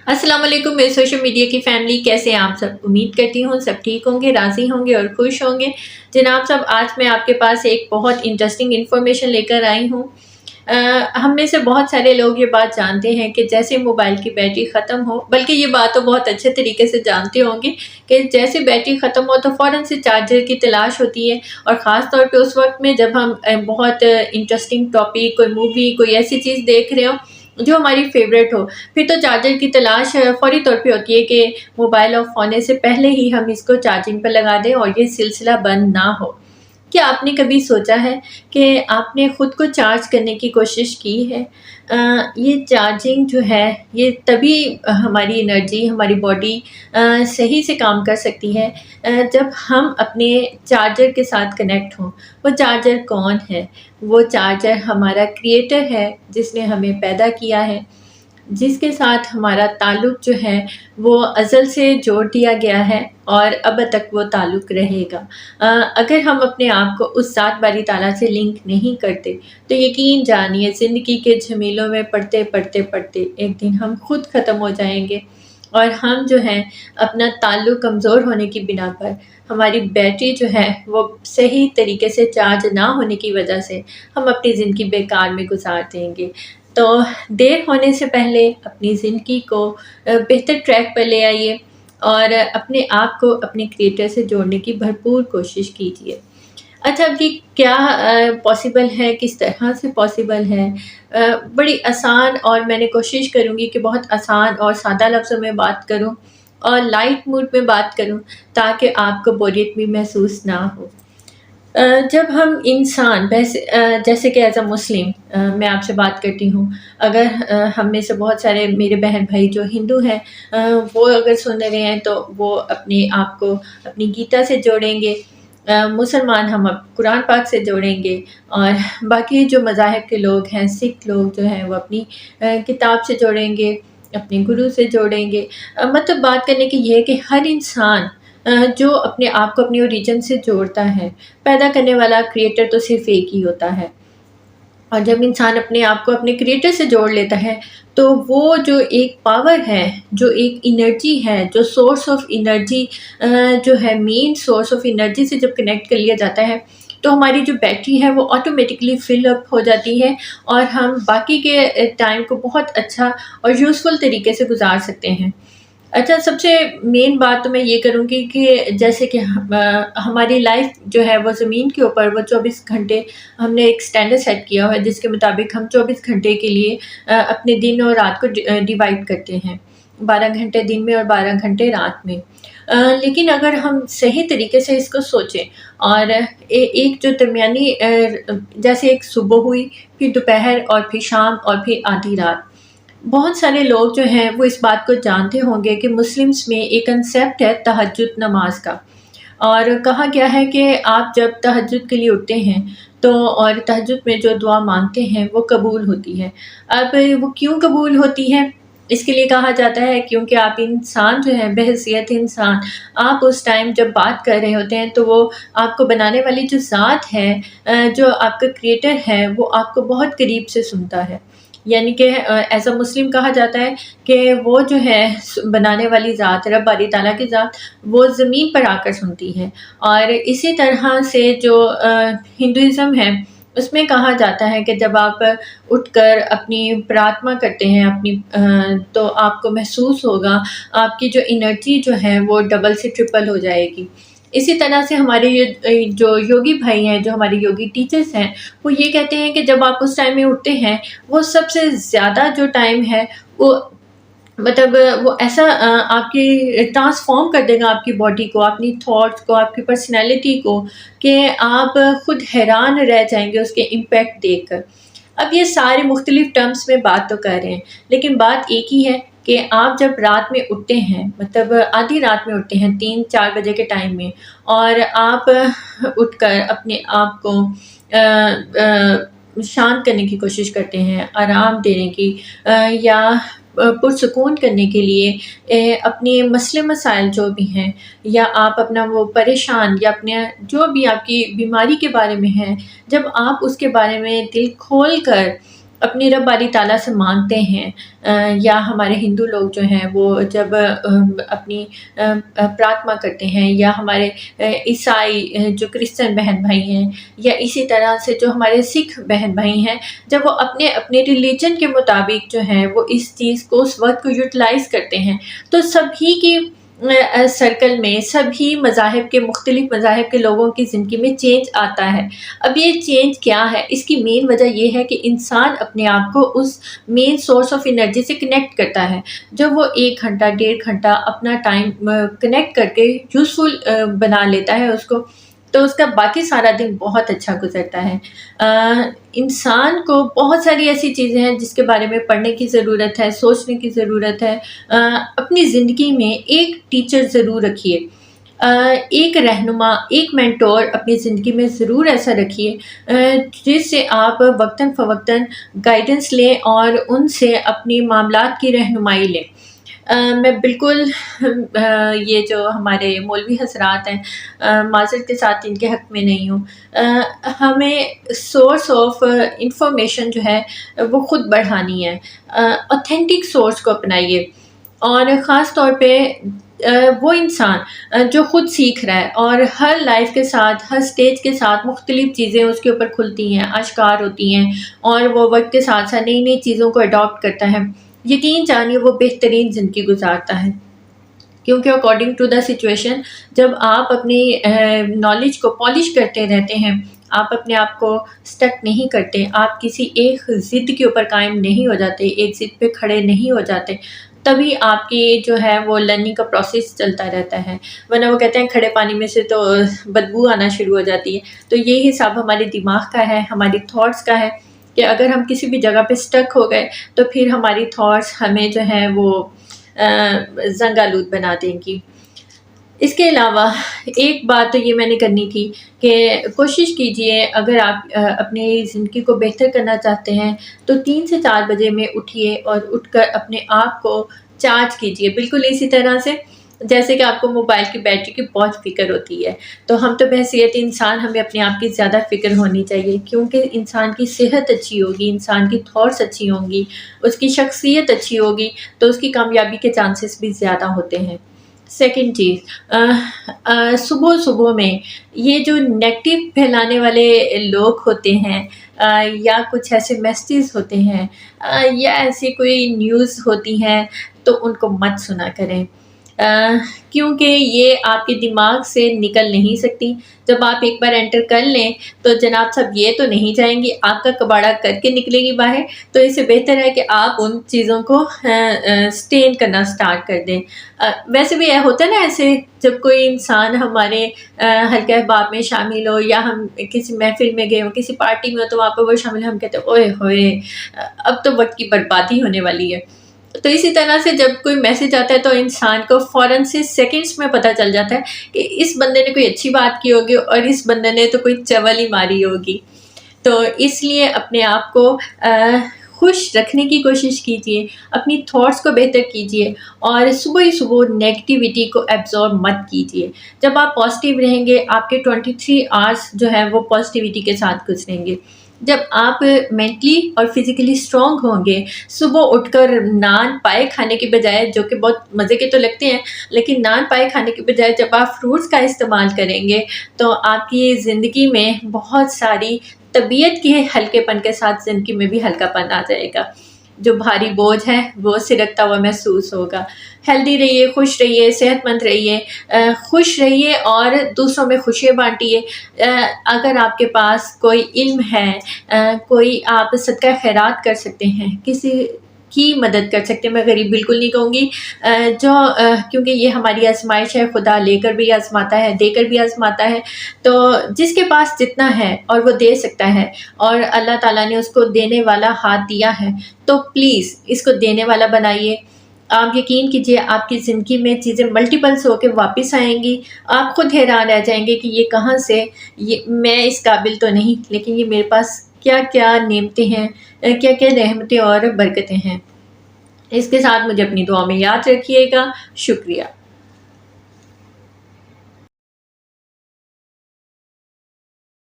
अस्सलाम वालेकुम मेरे सोशल मीडिया की फ़ैमिली, कैसे हैं आप सब? उम्मीद करती हूँ सब ठीक होंगे, राज़ी होंगे और खुश होंगे। जनाब साहब, आज मैं आपके पास एक बहुत इंटरेस्टिंग इन्फॉर्मेशन लेकर आई हूँ। हम में से बहुत सारे लोग ये बात जानते हैं कि जैसे मोबाइल की बैटरी ख़त्म हो, बल्कि ये बात तो बहुत अच्छे तरीके से जानते होंगे कि जैसे बैटरी ख़त्म हो तो फ़ौरन से चार्जर की तलाश होती है। और ख़ास तौर पे उस वक़्त में जब हम बहुत इंटरेस्टिंग टॉपिक, कोई मूवी, कोई ऐसी चीज़ देख रहे हो जो हमारी फ़ेवरेट हो, फिर तो चार्जर की तलाश फ़ौरी तौर पे होती है कि मोबाइल ऑफ होने से पहले ही हम इसको चार्जिंग पे लगा दें और ये सिलसिला बंद ना हो। क्या आपने कभी सोचा है कि आपने खुद को चार्ज करने की कोशिश की है? ये चार्जिंग जो है, ये तभी हमारी एनर्जी, हमारी बॉडी सही से काम कर सकती है जब हम अपने चार्जर के साथ कनेक्ट हों। वो चार्जर कौन है? वो चार्जर हमारा क्रिएटर है जिसने हमें पैदा किया है, जिसके साथ हमारा ताल्लुक़ जो है वो अज़ल से जोड़ दिया गया है और अब तक वो ताल्लुक़ रहेगा। अगर हम अपने आप को उस ज़ात बारी ताला से लिंक नहीं करते तो यकीन जानिए ज़िंदगी के झमेलों में पड़ते एक दिन हम खुद ख़त्म हो जाएँगे और हम जो हैं अपना ताल्लुक़ कमज़ोर होने की बिना पर, हमारी बैटरी जो है वो सही तरीके से चार्ज ना होने की वजह से हम अपनी ज़िंदगी बेकार में गुज़ार देंगे। तो देर होने से पहले अपनी ज़िंदगी को बेहतर ट्रैक पर ले आइए और अपने आप को अपने क्रिएटर से जोड़ने की भरपूर कोशिश कीजिए। अच्छा, अब ये क्या पॉसिबल है, किस तरह से पॉसिबल है? बड़ी आसान, और मैंने कोशिश करूँगी कि बहुत आसान और सादा लफ्ज़ों में बात करूँ और लाइट मूड में बात करूँ ताकि आपको बोरियत भी महसूस ना हो। जब हम इंसान वैसे जैसे कि एज़ अ मुस्लिम मैं आपसे बात करती हूँ, अगर हम में से बहुत सारे मेरे बहन भाई जो हिंदू हैं, वो अगर सुन रहे हैं तो वो अपने आप को अपनी गीता से जोड़ेंगे। मुसलमान हम अब कुरान पाक से जोड़ेंगे और बाकी जो मज़ाहिब के लोग हैं, सिख लोग जो हैं वो अपनी किताब से जोड़ेंगे, अपने गुरु से जोड़ेंगे। मतलब बात करने की ये है कि हर इंसान जो अपने आप को अपनी ओरिजिन से जोड़ता है, पैदा करने वाला क्रिएटर तो सिर्फ़ एक ही होता है। और जब इंसान अपने आप को अपने क्रिएटर से जोड़ लेता है, तो वो जो एक पावर है, जो एक एनर्जी है, जो सोर्स ऑफ एनर्जी जो है, मेन सोर्स ऑफ एनर्जी से जब कनेक्ट कर लिया जाता है, तो हमारी जो बैटरी है वो ऑटोमेटिकली फ़िल अप हो जाती है और हम बाकी के टाइम को बहुत अच्छा और यूज़फुल तरीके से गुज़ार सकते हैं। अच्छा, सबसे मेन बात तो मैं ये करूँगी कि जैसे कि हमारी लाइफ़ जो है वो ज़मीन के ऊपर वो 24 घंटे, हमने एक स्टैंडर्ड सेट किया हुआ है जिसके मुताबिक हम 24 घंटे के लिए अपने दिन और रात को डिवाइड करते हैं। 12 घंटे दिन में और 12 घंटे रात में। लेकिन अगर हम सही तरीके से इसको सोचें और एक जो दरमियानी जैसे एक सुबह हुई, फिर दोपहर और फिर शाम और फिर आधी रात। बहुत सारे लोग जो हैं वो इस बात को जानते होंगे कि मुस्लिम्स में एक कंसेप्ट है तहज्जुद नमाज का, और कहा गया है कि आप जब तहज्जुद के लिए उठते हैं तो और तहज्जुद में जो दुआ मांगते हैं वो कबूल होती है। अब वो क्यों कबूल होती है? इसके लिए कहा जाता है क्योंकि आप इंसान जो है, बहैसियत इंसान, आप उस टाइम जब बात कर रहे होते हैं तो वो आपको बनाने वाली जो ज़ात है, जो आपका क्रिएटर है, वो आपको बहुत करीब से सुनता है। यानी कि एज़ अ मुस्लिम कहा जाता है कि वो जो है बनाने वाली ज़ात, रब बारी ताला की ज़ात, वो ज़मीन पर आकर सुनती है। और इसी तरह से जो हिंदुइज़्म है, उसमें कहा जाता है कि जब आप उठकर अपनी प्रार्थना करते हैं तो आपको महसूस होगा, आपकी जो एनर्जी जो है वो डबल से ट्रिपल हो जाएगी। इसी तरह से हमारे ये जो योगी भाई हैं, जो हमारे योगी टीचर्स हैं, वो ये कहते हैं कि जब आप उस टाइम में उठते हैं, वो सबसे ज़्यादा जो टाइम है वो मतलब वो ऐसा आपकी ट्रांसफ़ॉर्म कर देगा आपकी बॉडी को, अपनी थॉट्स को, आपकी पर्सनैलिटी को, कि आप खुद हैरान रह जाएँगे उसके इम्पैक्ट देखकर। अब ये सारे मुख्तलिफ़ टर्म्स में बात तो कर रहे हैं, लेकिन बात एक ही है कि आप जब रात में उठते हैं, मतलब आधी रात में उठते हैं 3-4 बजे के टाइम में, और आप उठकर अपने आप को शांत करने की कोशिश करते हैं, आराम देने की या पुरसुकून करने के लिए अपने मसले मसाइल जो भी हैं, या आप अपना वो परेशान या अपने जो भी आपकी बीमारी के बारे में है, जब आप उसके बारे में दिल खोल कर اپنے رب باری تعالیٰ سے مانگتے ہیں، یا ہمارے ہندو لوگ جو ہیں وہ جب اپنی پراتما کرتے ہیں، یا ہمارے عیسائی جو کرسچن بہن بھائی ہیں، یا اسی طرح سے جو ہمارے سکھ بہن بھائی ہیں، جب وہ اپنے اپنے ریلیجن کے مطابق جو ہیں وہ اس چیز کو اس وقت کو یوٹیلائز کرتے ہیں، تو سبھی کی سرکل میں، سبھی مذاہب کے، مختلف مذاہب کے لوگوں کی زندگی میں چینج آتا ہے۔ اب یہ چینج کیا ہے؟ اس کی مین وجہ یہ ہے کہ انسان اپنے آپ کو اس مین سورس آف انرجی سے کنیکٹ کرتا ہے، جب وہ 1 گھنٹہ 1.5 گھنٹہ اپنا ٹائم کنیکٹ کر کے یوزفل بنا لیتا ہے اس کو، تو اس کا باقی سارا دن بہت اچھا گزرتا ہے۔ انسان کو بہت ساری ایسی چیزیں ہیں جس کے بارے میں پڑھنے کی ضرورت ہے، سوچنے کی ضرورت ہے۔ اپنی زندگی میں ایک ٹیچر ضرور رکھیے، ایک رہنما، ایک مینٹور اپنی زندگی میں ضرور ایسا رکھیے جس سے آپ وقتاً فوقتاً گائیڈنس لیں اور ان سے اپنی معاملات کی رہنمائی لیں۔ میں بالکل یہ جو ہمارے مولوی حضرات ہیں، معذرت کے ساتھ ان کے حق میں نہیں ہوں، ہمیں سورس آف انفارمیشن جو ہے وہ خود بڑھانی ہے۔ اوتھینٹک سورس کو اپنائیے، اور خاص طور پہ وہ انسان جو خود سیکھ رہا ہے اور ہر لائف کے ساتھ، ہر سٹیج کے ساتھ مختلف چیزیں اس کے اوپر کھلتی ہیں، آشکار ہوتی ہیں، اور وہ وقت کے ساتھ ساتھ نئی نئی چیزوں کو اڈاپٹ کرتا ہے، یقین جانیے وہ بہترین زندگی گزارتا ہے۔ کیونکہ اکارڈنگ ٹو دا سچویشن، جب آپ اپنی نالج کو پالش کرتے رہتے ہیں، آپ اپنے آپ کو سٹک نہیں کرتے، آپ کسی ایک ضد کے اوپر قائم نہیں ہو جاتے، ایک ضد پہ کھڑے نہیں ہو جاتے، تبھی آپ کی جو ہے وہ لرننگ کا پروسیس چلتا رہتا ہے۔ ورنہ وہ کہتے ہیں کھڑے پانی میں سے تو بدبو آنا شروع ہو جاتی ہے۔ تو یہ حساب ہمارے دماغ کا ہے، ہماری تھاٹس کا ہے، کہ اگر ہم کسی بھی جگہ پہ سٹک ہو گئے تو پھر ہماری تھاٹس ہمیں جو ہے وہ زنگ آلود بنا دیں گی۔ اس کے علاوہ ایک بات تو یہ میں نے کرنی تھی کہ کوشش کیجئے، اگر آپ اپنی زندگی کو بہتر کرنا چاہتے ہیں تو 3 سے 4 بجے میں اٹھیے اور اٹھ کر اپنے آپ کو چارج کیجئے، بالکل اسی طرح سے جیسے کہ آپ کو موبائل کی بیٹری کی بہت فکر ہوتی ہے۔ تو ہم تو بحیثیت انسان، ہمیں اپنے آپ کی زیادہ فکر ہونی چاہیے، کیونکہ انسان کی صحت اچھی ہوگی، انسان کی تھاٹس اچھی ہوں گی، اس کی شخصیت اچھی ہوگی، تو اس کی کامیابی کے چانسز بھی زیادہ ہوتے ہیں۔ سیکنڈ چیز، صبح میں یہ جو نیگیٹو پھیلانے والے لوگ ہوتے ہیں، یا کچھ ایسے میسیجز ہوتے ہیں، یا ایسی کوئی نیوز ہوتی ہیں، تو ان کو مت سنا کریں، کیونکہ یہ آپ کے دماغ سے نکل نہیں سکتی۔ جب آپ ایک بار انٹر کر لیں تو جناب صاحب یہ تو نہیں جائیں گی، آپ کا کباڑہ کر کے نکلے گی باہر۔ تو اس سے بہتر ہے کہ آپ ان چیزوں کو سٹین کرنا سٹارٹ کر دیں۔ ویسے بھی ہوتا ہے نا ایسے، جب کوئی انسان ہمارے حلقہ احباب میں شامل ہو، یا ہم کسی محفل میں گئے ہوں، کسی پارٹی میں ہو، تو وہاں پہ وہ شامل ہیں، ہم کہتے ہیں اوئے ہوئے اب تو وقت کی بربادی ہونے والی ہے۔ تو اسی طرح سے جب کوئی میسج آتا ہے تو انسان کو فوراً سے سیکنڈز میں پتہ چل جاتا ہے کہ اس بندے نے کوئی اچھی بات کی ہوگی اور اس بندے نے تو کوئی چول ہی ماری ہوگی۔ تو اس لیے اپنے آپ کو خوش رکھنے کی کوشش کیجیے، اپنی تھاٹس کو بہتر کیجیے، اور صبح ہی صبح نیگیٹیوٹی کو ایبزارب مت کیجیے۔ جب آپ پازیٹیو رہیں گے، آپ کے 23 آورس جو ہے وہ پازیٹیوٹی کے ساتھ گزریں گے۔ جب آپ مینٹلی اور فزیکلی اسٹرانگ ہوں گے، صبح اٹھ کر نان پائے کھانے کے بجائے، جو کہ بہت مزے کے تو لگتے ہیں، لیکن نان پائے کھانے کے بجائے جب آپ فروٹس کا استعمال کریں گے تو آپ کی زندگی میں بہت ساری طبیعت کے ہلکے پن کے ساتھ زندگی میں بھی ہلکا پن آ جائے گا۔ جو بھاری بوجھ ہے وہ سرکتا ہوا محسوس ہوگا۔ ہیلدی رہیے، خوش رہیے، صحت مند رہیے، خوش رہیے اور دوسروں میں خوشیاں بانٹیے۔ اگر آپ کے پاس کوئی علم ہے، کوئی آپ صدقہ خیرات کر سکتے ہیں، کسی کی مدد کر سکتے ہیں، میں غریب بالکل نہیں کہوں گی، کیونکہ یہ ہماری آزمائش ہے، خدا لے کر بھی آزماتا ہے، دے کر بھی آزماتا ہے۔ تو جس کے پاس جتنا ہے اور وہ دے سکتا ہے، اور اللہ تعالیٰ نے اس کو دینے والا ہاتھ دیا ہے، تو پلیز اس کو دینے والا بنائیے۔ آپ یقین کیجئے آپ کی زندگی میں چیزیں ملٹیپلس ہو کے واپس آئیں گی، آپ خود حیران رہ جائیں گے کہ یہ کہاں سے، میں اس قابل تو نہیں، لیکن یہ میرے پاس کیا کیا نعمتیں ہیں، کیا کیا رحمتیں اور برکتیں ہیں۔ اس کے ساتھ مجھے اپنی دعا میں یاد رکھیے گا۔ شکریہ۔